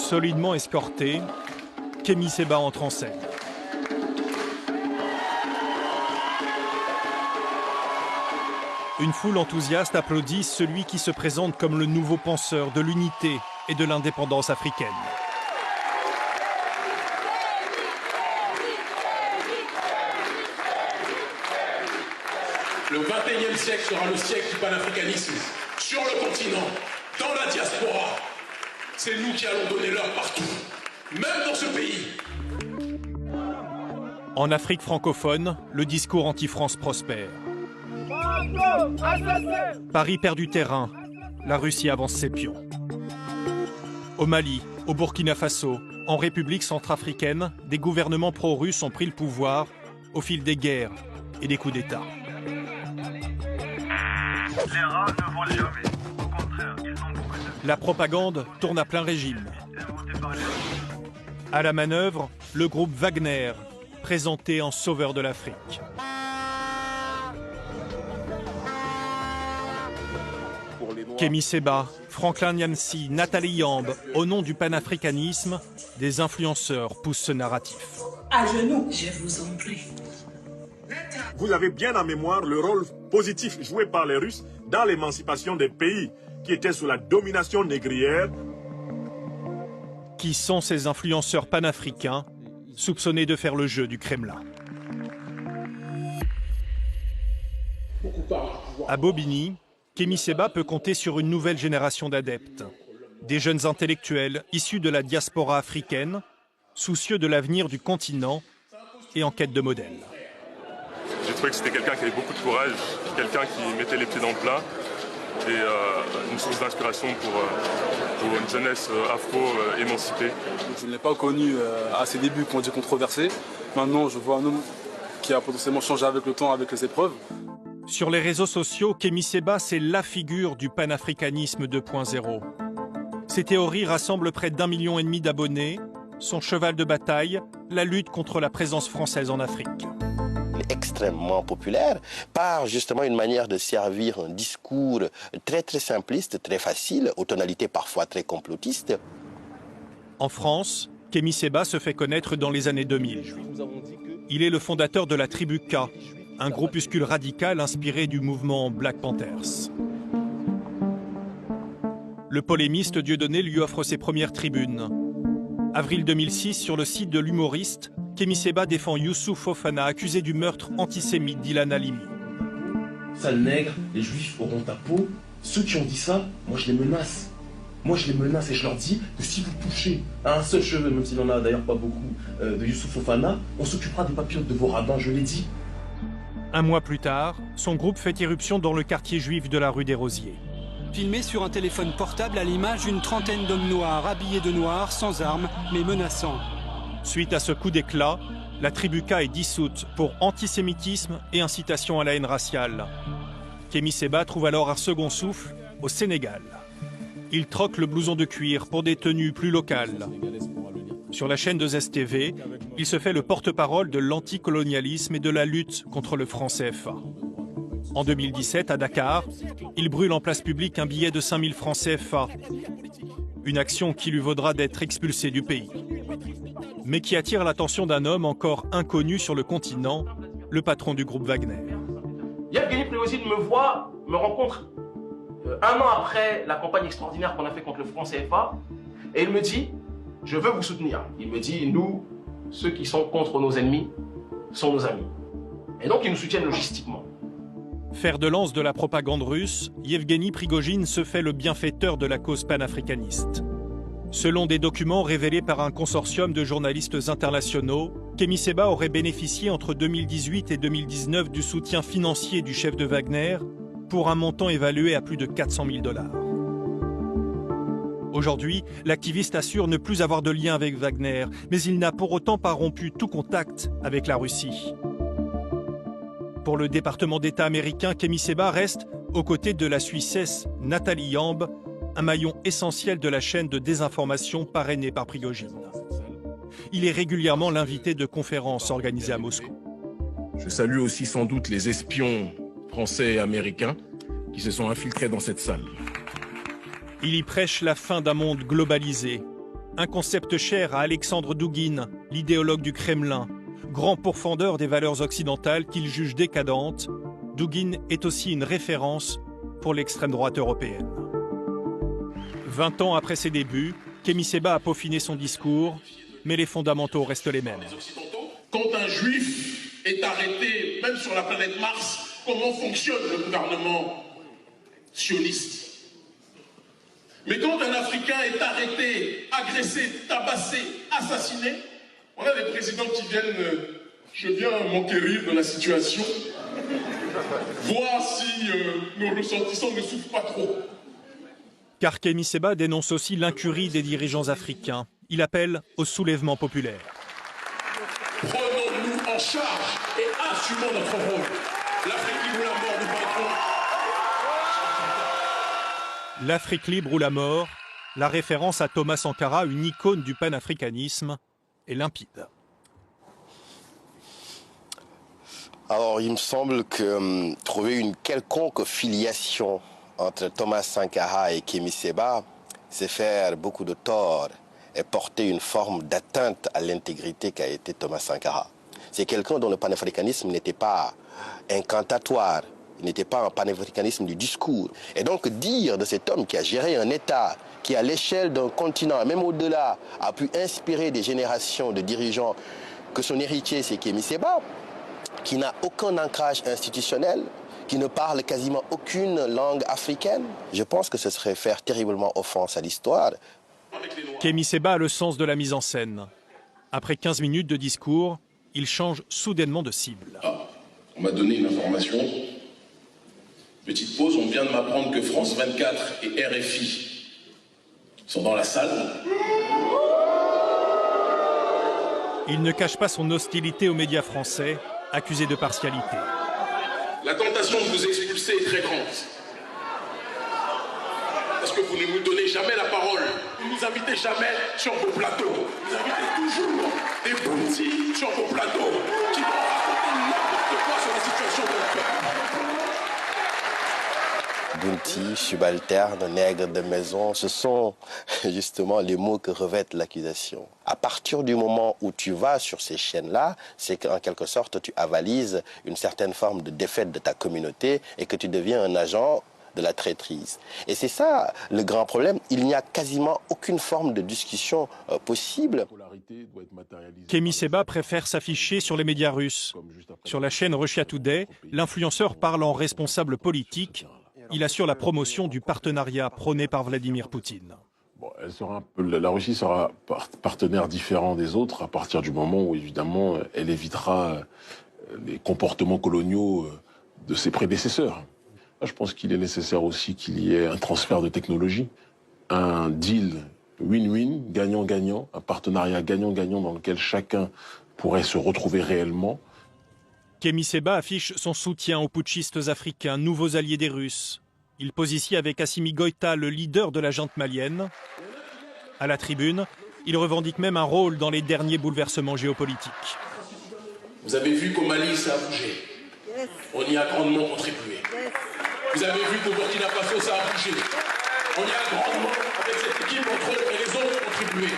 Solidement escorté, Kémy Séba entre en scène. Une foule enthousiaste applaudit celui qui se présente comme le nouveau penseur de l'unité et de l'indépendance africaine. Le 21e siècle sera le siècle du panafricanisme sur le continent, dans la diaspora. C'est nous qui allons donner l'heure partout, même dans ce pays. En Afrique francophone, le discours anti-France prospère. Paris perd du terrain, la Russie avance ses pions. Au Mali, au Burkina Faso, en République centrafricaine, des gouvernements pro-russes ont pris le pouvoir au fil des guerres et des coups d'État. Les rats ne volent jamais. Au contraire, ils ont beaucoup de... La propagande tourne à plein régime. À la manœuvre, le groupe Wagner, présenté en sauveur de l'Afrique. Kémy Séba, Franklin Nyamsi, Nathalie Yambe, au nom du panafricanisme, des influenceurs poussent ce narratif. À genoux, je vous en prie. Vous avez bien en mémoire le rôle positif joué par les Russes dans l'émancipation des pays qui étaient sous la domination négrière. Qui sont ces influenceurs panafricains soupçonnés de faire le jeu du Kremlin? À Bobigny, Kémy Séba peut compter sur une nouvelle génération d'adeptes. Des jeunes intellectuels issus de la diaspora africaine, soucieux de l'avenir du continent et en quête de modèles. J'ai trouvé que c'était quelqu'un qui avait beaucoup de courage, quelqu'un qui mettait les pieds dans le plat et une source d'inspiration pour une jeunesse afro-émancipée. Je ne l'ai pas connu à ses débuts, qu'on dit controversé. Maintenant, je vois un homme qui a potentiellement changé avec le temps, avec les épreuves. Sur les réseaux sociaux, Kémy Séba, c'est la figure du panafricanisme 2.0. Ses théories rassemblent près d'1,5 million d'abonnés. Son cheval de bataille, la lutte contre la présence française en Afrique. Extrêmement populaire par justement une manière de servir un discours très simpliste, très facile, aux tonalités parfois très complotistes. En France, Kémy Séba se fait connaître dans les années 2000. Il est le fondateur de la Tribu K, un groupuscule radical inspiré du mouvement Black Panthers. Le polémiste Dieudonné lui offre ses premières tribunes. Avril 2006, sur le site de l'humoriste, Kémy Séba défend Youssouf Fofana, accusé du meurtre antisémite d'Ilan Halimi. Sale nègre, les juifs auront ta peau. Ceux qui ont dit ça, moi je les menace. Moi je les menace et je leur dis que si vous touchez à un seul cheveu, même s'il n'en a d'ailleurs pas beaucoup, de Youssouf Fofana, on s'occupera des papillotes de vos rabbins, je l'ai dit. Un mois plus tard, son groupe fait irruption dans le quartier juif de la rue des Rosiers. Filmé sur un téléphone portable à l'image d'une trentaine d'hommes noirs, habillés de noir, sans armes, mais menaçants. Suite à ce coup d'éclat, la Tribu K est dissoute pour antisémitisme et incitation à la haine raciale. Kémy Séba trouve alors un second souffle au Sénégal. Il troque le blouson de cuir pour des tenues plus locales. Sur la chaîne de ZTV, il se fait le porte-parole de l'anticolonialisme et de la lutte contre le franc CFA. En 2017, à Dakar, il brûle en place publique un billet de 5 000 francs CFA. Une action qui lui vaudra d'être expulsé du pays. Mais qui attire l'attention d'un homme encore inconnu sur le continent, le patron du groupe Wagner. Yevgeny Prigojine me voit, me rencontre un an après la campagne extraordinaire qu'on a fait contre le franc CFA, et il me dit « Je veux vous soutenir ». Il me dit « Nous, ceux qui sont contre nos ennemis, sont nos amis ». Et donc ils nous soutiennent logistiquement. Fer de lance de la propagande russe, Yevgeny Prigojine se fait le bienfaiteur de la cause panafricaniste. Selon des documents révélés par un consortium de journalistes internationaux, Kémy Séba aurait bénéficié entre 2018 et 2019 du soutien financier du chef de Wagner pour un montant évalué à plus de 400 000 $. Aujourd'hui, l'activiste assure ne plus avoir de lien avec Wagner, mais il n'a pour autant pas rompu tout contact avec la Russie. Pour le département d'État américain, Kémy Séba reste aux côtés de la Suissesse Nathalie Yambe, un maillon essentiel de la chaîne de désinformation parrainée par Prigojine. Il est régulièrement l'invité de conférences organisées à Moscou. Je salue aussi sans doute les espions français et américains qui se sont infiltrés dans cette salle. Il y prêche la fin d'un monde globalisé, Un concept cher à Alexandre Douguine, l'idéologue du Kremlin. Grand pourfendeur des valeurs occidentales qu'il juge décadentes, Douguine est aussi une référence pour l'extrême droite européenne. 20 ans après ses débuts, Kémy Séba a peaufiné son discours, mais les fondamentaux restent les mêmes. Quand un juif est arrêté, même sur la planète Mars, comment fonctionne le gouvernement sioniste? Mais quand un Africain est arrêté, agressé, tabassé, assassiné, on a des présidents qui viennent, je viens m'enquérir de la situation, voir si nos ressortissants ne souffrent pas trop. Car Kémy Séba dénonce aussi l'incurie des dirigeants africains. Il appelle au soulèvement populaire. Prenons-nous en charge et assumons notre rôle. L'Afrique libre ou la mort, nous vaincrons. L'Afrique libre ou la mort, la référence à Thomas Sankara, une icône du panafricanisme, est limpide. Alors, il me semble que trouver une quelconque filiation entre Thomas Sankara et Kémy Séba, c'est faire beaucoup de tort et porter une forme d'atteinte à l'intégrité qu'a été Thomas Sankara. C'est quelqu'un dont le panafricanisme n'était pas incantatoire, il n'était pas un panafricanisme du discours. Et donc dire de cet homme qui a géré un État, qui à l'échelle d'un continent, même au-delà, a pu inspirer des générations de dirigeants, que son héritier c'est Kémy Séba, qui n'a aucun ancrage institutionnel, qui ne parle quasiment aucune langue africaine, je pense que ce serait faire terriblement offense à l'histoire. Kémy Séba a le sens de la mise en scène. Après 15 minutes de discours, il change soudainement de cible. Ah, on m'a donné une information. Petite pause, on vient de m'apprendre que France 24 et RFI sont dans la salle. Il ne cache pas son hostilité aux médias français, accusés de partialité. La tentation de vous expulser est très grande. Parce que vous ne nous donnez jamais la parole. Vous ne nous invitez jamais sur vos plateaux. Vous invitez toujours des bounty sur vos plateaux qui vont raconter n'importe quoi sur la situation de notre peuple. Bounty, subalterne, nègre de maison, ce sont justement les mots que revêt l'accusation. À partir du moment où tu vas sur ces chaînes-là, c'est qu'en quelque sorte tu avalises une certaine forme de défaite de ta communauté et que tu deviens un agent de la traîtrise. Et c'est ça le grand problème, il n'y a quasiment aucune forme de discussion possible. Kémy Séba préfère s'afficher sur les médias russes. Sur la chaîne Russia Today, l'influenceur parle en responsable politique. Il assure la promotion du partenariat prôné par Vladimir Poutine. Bon, la Russie sera partenaire différent des autres à partir du moment où, évidemment, elle évitera les comportements coloniaux de ses prédécesseurs. Je pense qu'il est nécessaire aussi qu'il y ait un transfert de technologie, un deal win-win, gagnant-gagnant, un partenariat gagnant-gagnant dans lequel chacun pourrait se retrouver réellement. Kémy Séba affiche son soutien aux putschistes africains, nouveaux alliés des Russes. Il pose ici avec Assimi Goïta, le leader de la junte malienne. À la tribune, il revendique même un rôle dans les derniers bouleversements géopolitiques. Vous avez vu qu'au Mali, ça a bougé. On y a grandement contribué. Vous avez vu qu'au Burkina Faso, ça a bougé. On y a grandement, avec cette équipe, entre eux et les autres, contribué.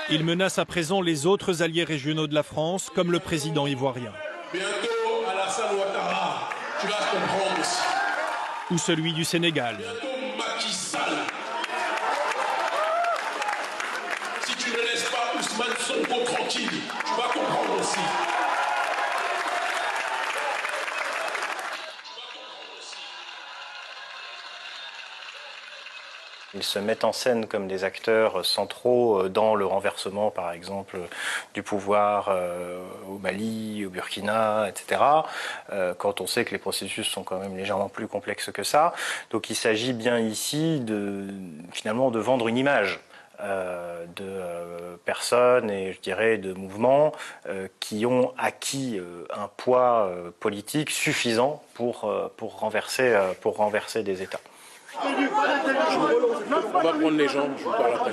Il menace à présent les autres alliés régionaux de la France, comme le président ivoirien. Bientôt, Alassane Ouattara, tu vas comprendre aussi. Ou celui du Sénégal. Bientôt, Macky Sall. Si tu ne laisses pas Ousmane Sonko tranquille, tu vas comprendre aussi. Ils se mettent en scène comme des acteurs centraux dans le renversement, par exemple, du pouvoir au Mali, au Burkina, etc. Quand on sait que les processus sont quand même légèrement plus complexes que ça. Donc il s'agit bien ici finalement de vendre une image de personnes et je dirais de mouvements qui ont acquis un poids politique suffisant pour renverser des États. On va prendre les jambes, je vous parle après.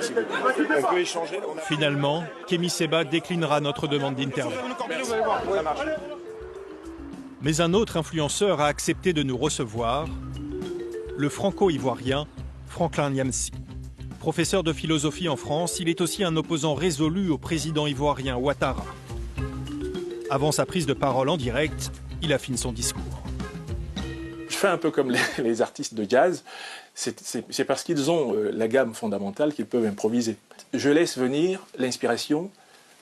On peut échanger. Finalement, Kémy Séba déclinera notre demande d'interview. Mais un autre influenceur a accepté de nous recevoir, le franco-ivoirien Franklin Nyamsi. Professeur de philosophie en France, il est aussi un opposant résolu au président ivoirien Ouattara. Avant sa prise de parole en direct, il affine son discours. Je fais un peu comme les artistes de jazz, c'est parce qu'ils ont la gamme fondamentale qu'ils peuvent improviser. Je laisse venir l'inspiration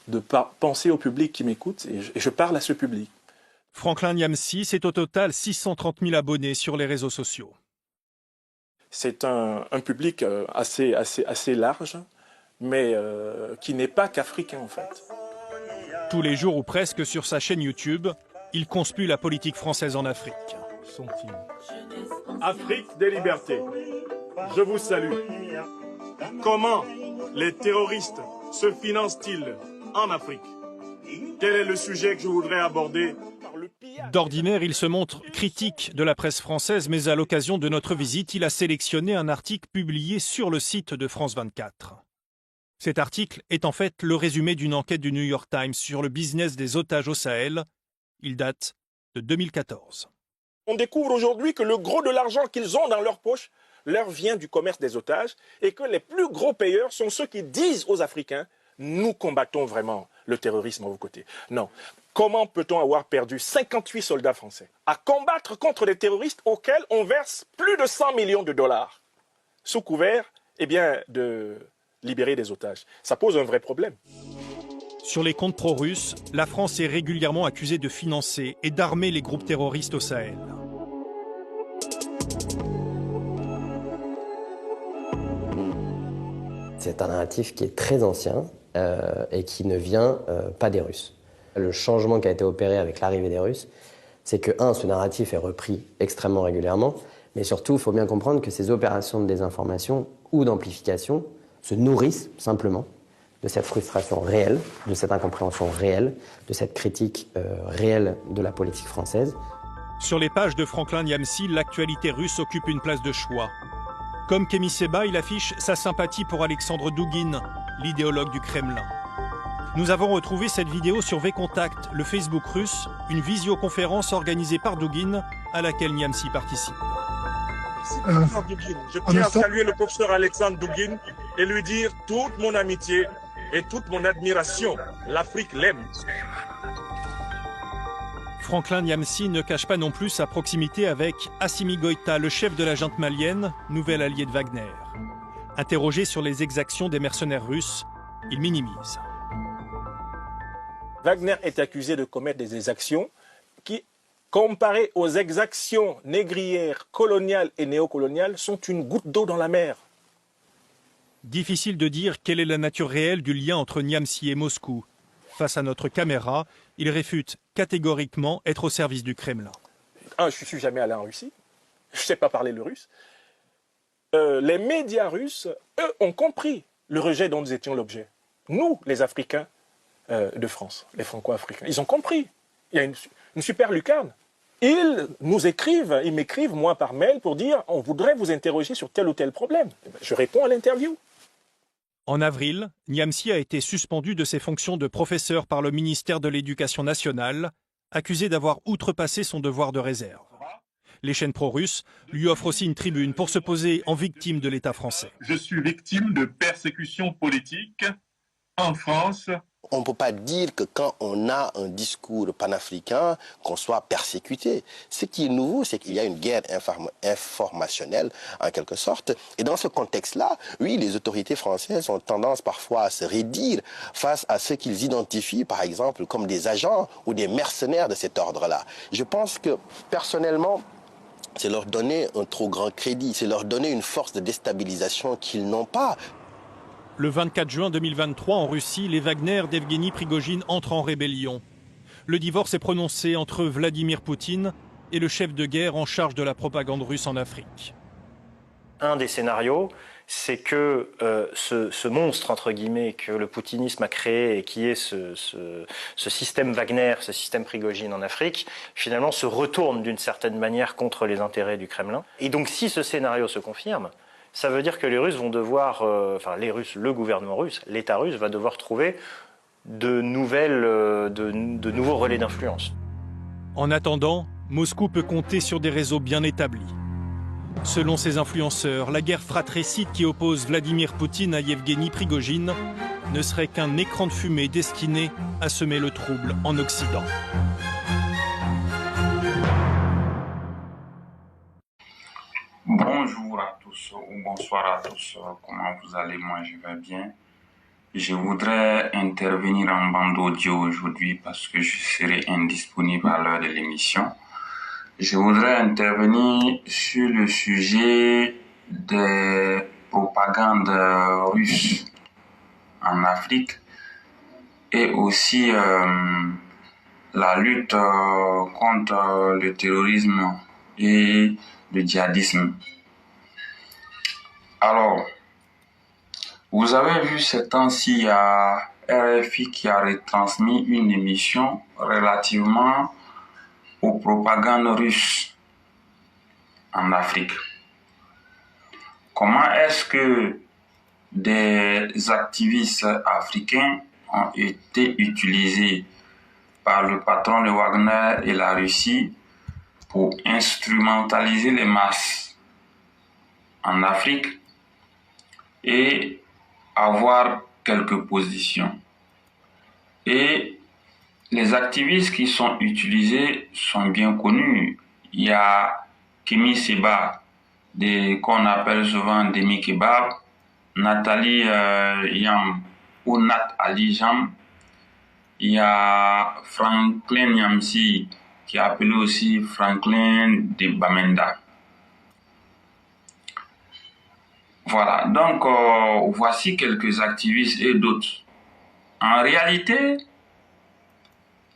de penser au public qui m'écoute et je parle à ce public. Franklin Nyamsi, c'est au total 630 000 abonnés sur les réseaux sociaux. C'est un public assez large, mais qui n'est pas qu'africain en fait. Tous les jours ou presque sur sa chaîne YouTube, il conspue la politique française en Afrique. Afrique des libertés, je vous salue. Comment les terroristes se financent-ils en Afrique? Quel est le sujet que je voudrais aborder? D'ordinaire, il se montre critique de la presse française, mais à l'occasion de notre visite, il a sélectionné un article publié sur le site de France 24. Cet article est en fait le résumé d'une enquête du New York Times sur le business des otages au Sahel. Il date de 2014. On découvre aujourd'hui que le gros de l'argent qu'ils ont dans leur poche leur vient du commerce des otages et que les plus gros payeurs sont ceux qui disent aux Africains « Nous combattons vraiment le terrorisme à vos côtés ». Non. Comment peut-on avoir perdu 58 soldats français à combattre contre des terroristes auxquels on verse plus de 100 millions de dollars sous couvert de libérer des otages? Ça pose un vrai problème. Sur les comptes pro-russes, la France est régulièrement accusée de financer et d'armer les groupes terroristes au Sahel. C'est un narratif qui est très ancien et qui ne vient pas des Russes. Le changement qui a été opéré avec l'arrivée des Russes, c'est que, ce narratif est repris extrêmement régulièrement, mais surtout, il faut bien comprendre que ces opérations de désinformation ou d'amplification se nourrissent simplement de cette frustration réelle, de cette incompréhension réelle, de cette critique réelle de la politique française. Sur les pages de Franklin Nyamsi, l'actualité russe occupe une place de choix. Comme Kémy Séba, il affiche sa sympathie pour Alexandre Douguine, l'idéologue du Kremlin. Nous avons retrouvé cette vidéo sur VKontakte, le Facebook russe, une visioconférence organisée par Douguine, à laquelle Nyamsi participe. Je tiens à saluer le professeur Alexandre Douguine et lui dire toute mon amitié et toute mon admiration. L'Afrique l'aime. Franklin Nyamsi ne cache pas non plus sa proximité avec Assimi Goïta, le chef de la junte malienne, nouvel allié de Wagner. Interrogé sur les exactions des mercenaires russes, il minimise. Wagner est accusé de commettre des exactions qui, comparées aux exactions négrières, coloniales et néocoloniales, sont une goutte d'eau dans la mer. Difficile de dire quelle est la nature réelle du lien entre Nyamsi et Moscou. Face à notre caméra, il réfute catégoriquement être au service du Kremlin. Je ne suis jamais allé en Russie, je ne sais pas parler le russe. Les médias russes, eux, ont compris le rejet dont nous étions l'objet. Nous, les Africains de France, les Franco-Africains, ils ont compris. Il y a une super lucarne. Ils nous écrivent, ils m'écrivent, moi, par mail, pour dire « on voudrait vous interroger sur tel ou tel problème ». Je réponds à l'interview. En avril, Nyamsi a été suspendu de ses fonctions de professeur par le ministère de l'Éducation nationale, accusé d'avoir outrepassé son devoir de réserve. Les chaînes pro-russes lui offrent aussi une tribune pour se poser en victime de l'État français. Je suis victime de persécutions politiques en France. On ne peut pas dire que quand on a un discours panafricain, qu'on soit persécuté. Ce qui est nouveau, c'est qu'il y a une guerre informationnelle, en quelque sorte. Et dans ce contexte-là, oui, les autorités françaises ont tendance parfois à se raidir face à ceux qu'ils identifient, par exemple, comme des agents ou des mercenaires de cet ordre-là. Je pense que, personnellement, c'est leur donner un trop grand crédit, c'est leur donner une force de déstabilisation qu'ils n'ont pas. Le 24 juin 2023, en Russie, les Wagner d'Evgeny Prigojine entrent en rébellion. Le divorce est prononcé entre Vladimir Poutine et le chef de guerre en charge de la propagande russe en Afrique. Un des scénarios, c'est que ce monstre, entre guillemets, que le poutinisme a créé et qui est ce système Wagner, ce système Prigojine en Afrique, finalement se retourne d'une certaine manière contre les intérêts du Kremlin. Et donc si ce scénario se confirme, ça veut dire que les Russes vont devoir, le gouvernement russe, l'État russe va devoir trouver de nouveaux relais d'influence. En attendant, Moscou peut compter sur des réseaux bien établis. Selon ces influenceurs, la guerre fratricide qui oppose Vladimir Poutine à Yevgeny Prigojine ne serait qu'un écran de fumée destiné à semer le trouble en Occident. Bonjour à tous ou bonsoir à tous, comment vous allez? Moi je vais bien. Je voudrais intervenir en bande audio aujourd'hui parce que je serai indisponible à l'heure de l'émission. Je voudrais intervenir sur le sujet des propagandes russes en Afrique et aussi la lutte contre le terrorisme et le djihadisme. Alors, vous avez vu ces temps-ci, il y a RFI qui a retransmis une émission relativement aux propagandes russes en Afrique. Comment est-ce que des activistes africains ont été utilisés par le patron de Wagner et la Russie pour instrumentaliser les masses en Afrique et avoir quelques positions. Et les activistes qui sont utilisés sont bien connus. Il y a Kémy Séba, qu'on appelle souvent Demi Kebab, Nathalie Yam ou Nat Ali Jam. Il y a Franklin Yamsi, qui est appelé aussi Franklin de Bamenda. Voilà, donc voici quelques activistes et d'autres. En réalité,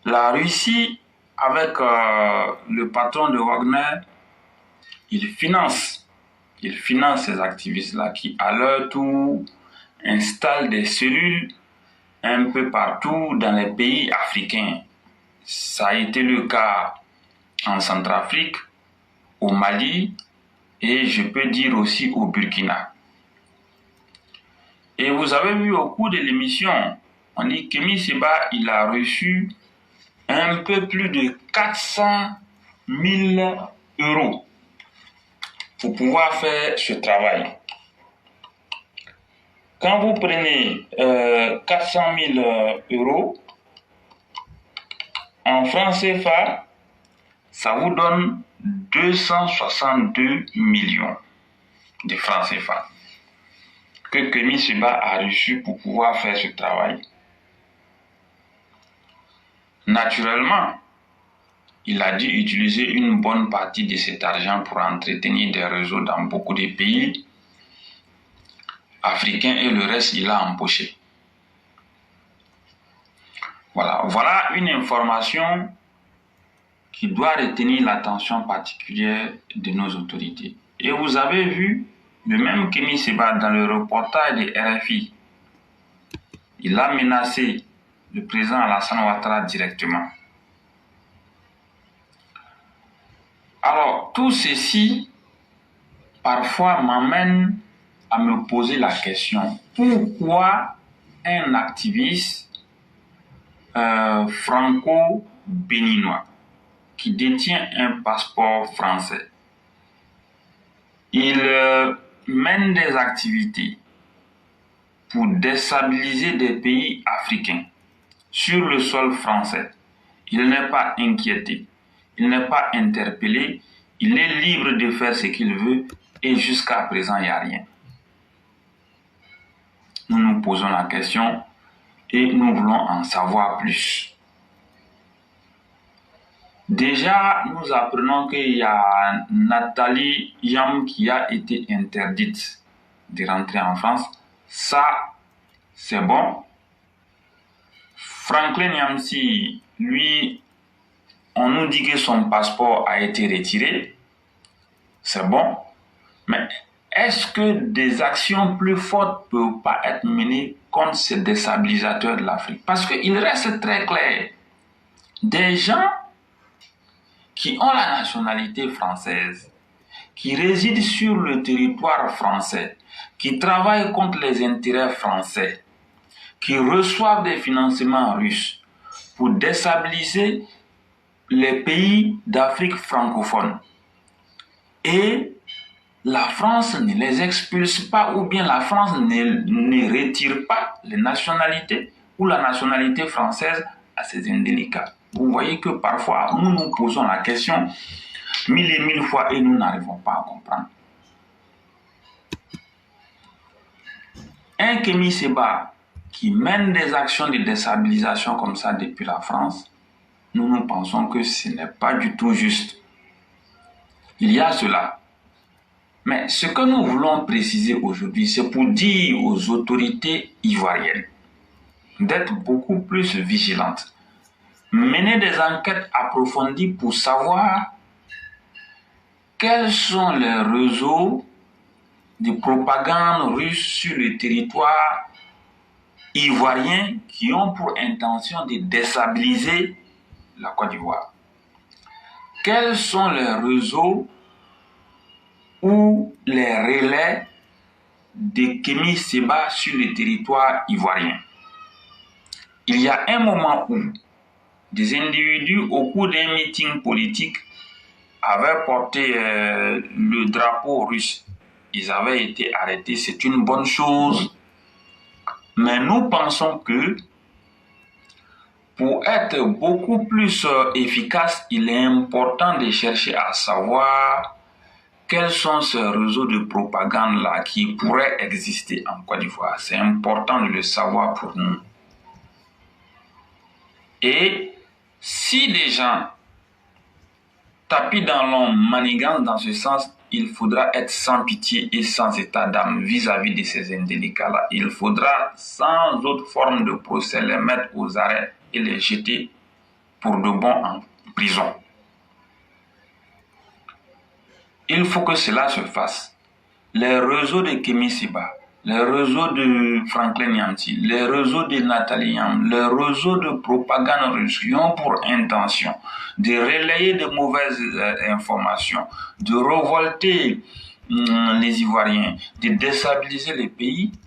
la Russie, avec le patron de Wagner, il finance ces activistes-là qui, à leur tour, installent des cellules un peu partout dans les pays africains. Ça a été le cas en Centrafrique, au Mali et je peux dire aussi au Burkina. Et vous avez vu au cours de l'émission, on dit que Kémy Séba, il a reçu un peu plus de 400 000 euros pour pouvoir faire ce travail. Quand vous prenez 400 000 euros, en francs CFA, ça vous donne 262 millions de francs CFA que Kémy Séba a reçu pour pouvoir faire ce travail. Naturellement, il a dû utiliser une bonne partie de cet argent pour entretenir des réseaux dans beaucoup de pays africains et le reste, il a empoché. Voilà une information qui doit retenir l'attention particulière de nos autorités. Et vous avez vu le même Kémy Séba dans le reportage de RFI. Il a menacé le président Alassane Ouattara directement. Alors, tout ceci, parfois, m'amène à me poser la question, pourquoi un activiste franco-béninois qui détient un passeport français, il mène des activités pour déstabiliser des pays africains sur le sol français. Il n'est pas inquiété, il n'est pas interpellé, il est libre de faire ce qu'il veut et jusqu'à présent, il n'y a rien. Nous nous posons la question et nous voulons en savoir plus. Déjà, nous apprenons qu'il y a Nathalie Yam qui a été interdite de rentrer en France. Ça, c'est bon. Franklin Yamsi, lui, on nous dit que son passeport a été retiré. C'est bon. Mais est-ce que des actions plus fortes ne peuvent pas être menées contre ces déstabilisateurs de l'Afrique? Parce qu'il reste très clair. Des gens qui ont la nationalité française, qui résident sur le territoire français, qui travaillent contre les intérêts français, qui reçoivent des financements russes pour déstabiliser les pays d'Afrique francophone et la France ne les expulse pas ou bien la France ne retire pas les nationalités ou la nationalité française à ces indélicats. Vous voyez que parfois, nous nous posons la question 1000 et 1000 fois et nous n'arrivons pas à comprendre. Un Kémy Séba qui mène des actions de déstabilisation comme ça depuis la France, nous pensons que ce n'est pas du tout juste. Il y a cela. Mais ce que nous voulons préciser aujourd'hui, c'est pour dire aux autorités ivoiriennes d'être beaucoup plus vigilantes, mener des enquêtes approfondies pour savoir quels sont les réseaux de propagande russe sur le territoire ivoirien qui ont pour intention de déstabiliser la Côte d'Ivoire. Quels sont les réseaux ou les relais de Kémy Séba sur le territoire ivoirien? Il y a un moment où des individus, au cours d'un meeting politique, avaient porté le drapeau russe. Ils avaient été arrêtés, c'est une bonne chose. Mais nous pensons que pour être beaucoup plus efficace, il est important de chercher à savoir quels sont ces réseaux de propagande-là qui pourraient exister en Côte d'Ivoire. C'est important de le savoir pour nous. Et si des gens tapis dans l'ombre, manigancent dans ce sens, il faudra être sans pitié et sans état d'âme vis-à-vis de ces indélicats-là. Il faudra, sans autre forme de procès, les mettre aux arrêts et les jeter pour de bon en prison. Il faut que cela se fasse. Les réseaux de Kémy Séba, les réseaux de Franklin Nyamti, les réseaux de Nathalie Yam, les réseaux de propagande russe qui ont pour intention de relayer de mauvaises informations, de révolter les Ivoiriens, de déstabiliser les pays, il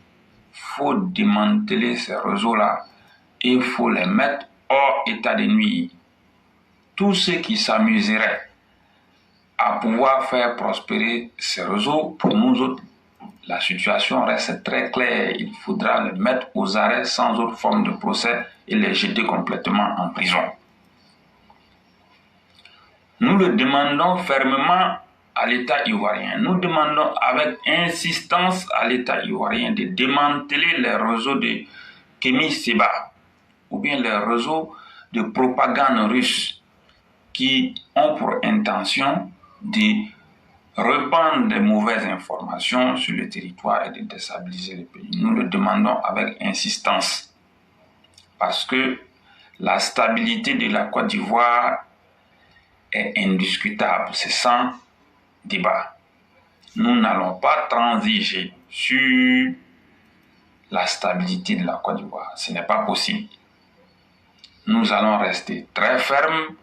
faut démanteler ces réseaux-là et il faut les mettre hors état de nuire. Tous ceux qui s'amuseraient à pouvoir faire prospérer ces réseaux, pour nous autres, la situation reste très claire. Il faudra les mettre aux arrêts sans autre forme de procès et les jeter complètement en prison. Nous le demandons fermement à l'État ivoirien. Nous demandons avec insistance à l'État ivoirien de démanteler les réseaux de Kémy Séba ou bien les réseaux de propagande russe qui ont pour intention de répandre de mauvaises informations sur le territoire et de déstabiliser le pays. Nous le demandons avec insistance parce que la stabilité de la Côte d'Ivoire est indiscutable, c'est sans débat. Nous n'allons pas transiger sur la stabilité de la Côte d'Ivoire, ce n'est pas possible. Nous allons rester très fermes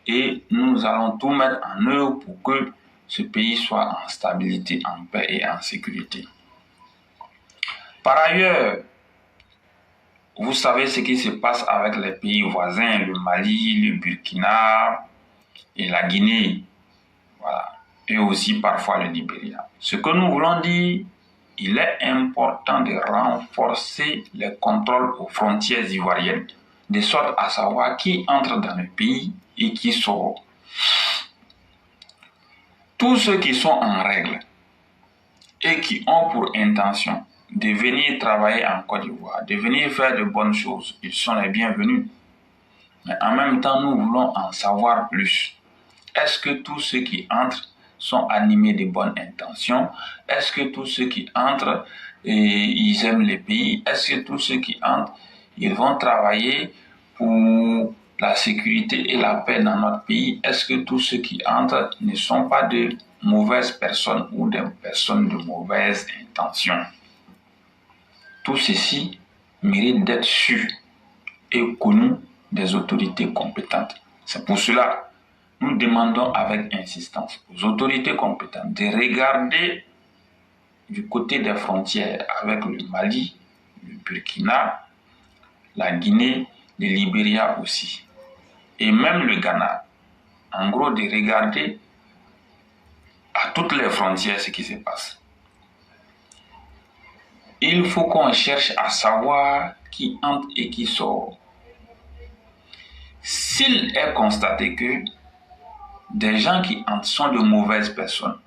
et nous allons tout mettre en œuvre pour que ce pays soit en stabilité, en paix et en sécurité. Par ailleurs, vous savez ce qui se passe avec les pays voisins, le Mali, le Burkina et la Guinée, voilà, et aussi parfois le Libéria. Ce que nous voulons dire, il est important de renforcer les contrôles aux frontières ivoiriennes, de sorte à savoir qui entre dans le pays et qui sort. Tous ceux qui sont en règle et qui ont pour intention de venir travailler en Côte d'Ivoire, de venir faire de bonnes choses, ils sont les bienvenus. Mais en même temps, nous voulons en savoir plus. Est-ce que tous ceux qui entrent sont animés de bonnes intentions? Est-ce que tous ceux qui entrent, ils aiment le pays? Est-ce que tous ceux qui entrent, ils vont travailler pour la sécurité et la paix dans notre pays? Est-ce que tous ceux qui entrent ne sont pas de mauvaises personnes ou des personnes de mauvaises intentions? Tout ceci mérite d'être su et connu des autorités compétentes. C'est pour cela que nous demandons avec insistance aux autorités compétentes de regarder du côté des frontières avec le Mali, le Burkina, la Guinée, le Libéria aussi, et même le Ghana. En gros, de regarder à toutes les frontières ce qui se passe. Il faut qu'on cherche à savoir qui entre et qui sort. S'il est constaté que des gens qui entrent sont de mauvaises personnes,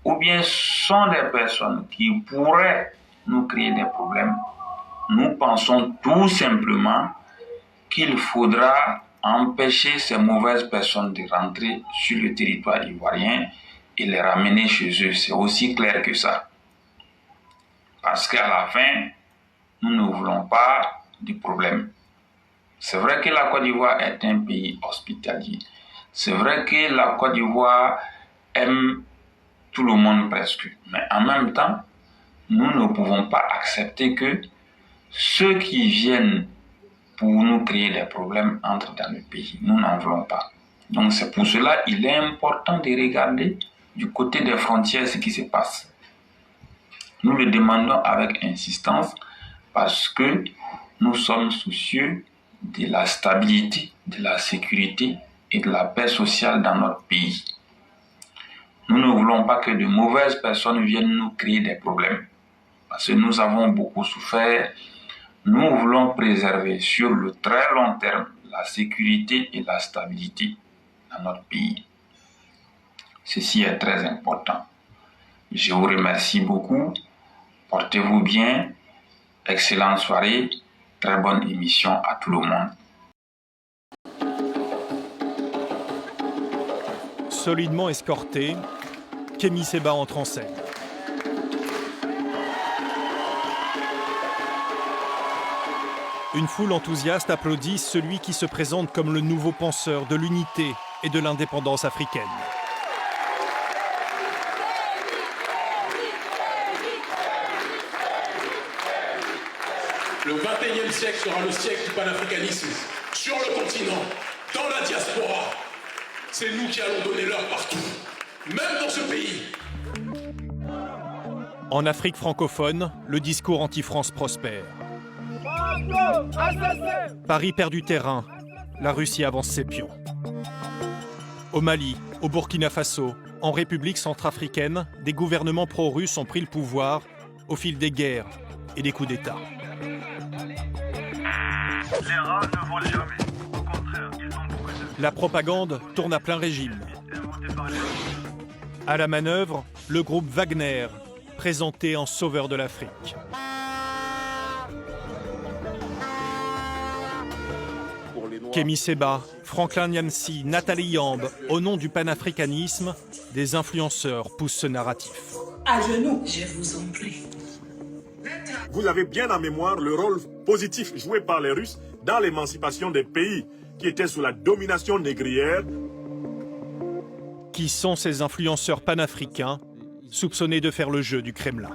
ou bien sont des personnes qui pourraient nous créer des problèmes, nous pensons tout simplement qu'il faudra empêcher ces mauvaises personnes de rentrer sur le territoire ivoirien et les ramener chez eux. C'est aussi clair que ça. Parce qu'à la fin, nous ne voulons pas de problème. C'est vrai que la Côte d'Ivoire est un pays hospitalier. C'est vrai que la Côte d'Ivoire aime tout le monde presque. Mais en même temps, nous ne pouvons pas accepter que ceux qui viennent pour nous créer des problèmes entrent dans le pays. Nous n'en voulons pas. Donc c'est pour cela qu'il est important de regarder du côté des frontières ce qui se passe. Nous le demandons avec insistance parce que nous sommes soucieux de la stabilité, de la sécurité et de la paix sociale dans notre pays. Nous ne voulons pas que de mauvaises personnes viennent nous créer des problèmes. Parce que nous avons beaucoup souffert. Nous voulons préserver sur le très long terme la sécurité et la stabilité dans notre pays. Ceci est très important. Je vous remercie beaucoup. Portez-vous bien. Excellente soirée. Très bonne émission à tout le monde. Solidement escorté, Kémy Séba entre en scène. Une foule enthousiaste applaudit celui qui se présente comme le nouveau penseur de l'unité et de l'indépendance africaine. Le 21e siècle sera le siècle du panafricanisme sur le continent, dans la diaspora. C'est nous qui allons donner l'heure partout, même dans ce pays. En Afrique francophone, le discours anti-France prospère. Paris perd du terrain, la Russie avance ses pions. Au Mali, au Burkina Faso, en République centrafricaine, des gouvernements pro-russes ont pris le pouvoir au fil des guerres et des coups d'État. Les rats ne volent jamais. Au contraire, ils ont beaucoup de... La propagande tourne à plein régime. À la manœuvre, le groupe Wagner, présenté en sauveur de l'Afrique. Kémy Séba, Franklin Nyansi, Nathalie Yamb, au nom du panafricanisme, des influenceurs poussent ce narratif. À genoux, je vous en prie. Vous avez bien en mémoire le rôle positif joué par les Russes dans l'émancipation des pays qui étaient sous la domination négrière. Qui sont ces influenceurs panafricains soupçonnés de faire le jeu du Kremlin?